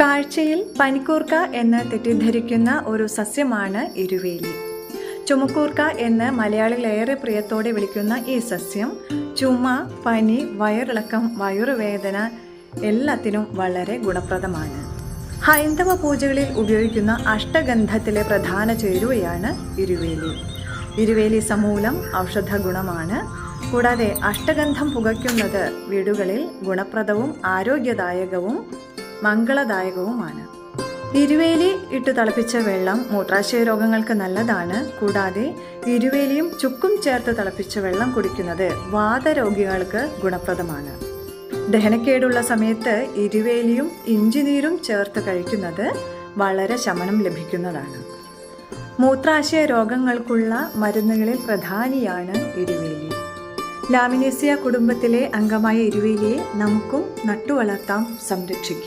കാഴ്ചയിൽ പനിക്കൂർക്ക എന്ന് തെറ്റിദ്ധരിക്കുന്ന ഒരു സസ്യമാണ് ഇരുവേലി. ചുമക്കൂർക്ക എന്ന് മലയാളികൾ ഏറെ പ്രിയത്തോടെ വിളിക്കുന്ന ഈ സസ്യം ചുമ, പനി, വയറിളക്കം, വയറുവേദന എല്ലാത്തിനും വളരെ ഗുണപ്രദമാണ്. ഹൈന്ദവ പൂജകളിൽ ഉപയോഗിക്കുന്ന അഷ്ടഗന്ധത്തിലെ പ്രധാന ചേരുവയാണ് ഇരുവേലി. ഇരുവേലി സമൂലം ഔഷധ ഗുണമാണ്. കൂടാതെ അഷ്ടഗന്ധം പുകയ്ക്കുന്നത് വീടുകളിൽ ഗുണപ്രദവും ആരോഗ്യദായകവും മംഗളദായകവുമാണ്. ഇരുവേലി ഇട്ട് തിളപ്പിച്ച വെള്ളം മൂത്രാശയ രോഗങ്ങൾക്ക് നല്ലതാണ്. കൂടാതെ ഇരുവേലിയും ചുക്കും ചേർത്ത് തിളപ്പിച്ച വെള്ളം കുടിക്കുന്നത് വാതരോഗികൾക്ക് ഗുണപ്രദമാണ്. ദഹനക്കേടുള്ള സമയത്ത് ഇരുവേലിയും ഇഞ്ചിനീരും ചേർത്ത് കഴിക്കുന്നത് വളരെ ശമനം ലഭിക്കുന്നതാണ്. മൂത്രാശയ രോഗങ്ങൾക്കുള്ള മരുന്നുകളിൽ പ്രധാനിയാണ് ഇരുവേലി. ലാമിനേസിയ കുടുംബത്തിലെ അംഗമായ ഇരുവേലിയെ നമുക്കും നട്ടുവളർത്താം, സംരക്ഷിക്കാം.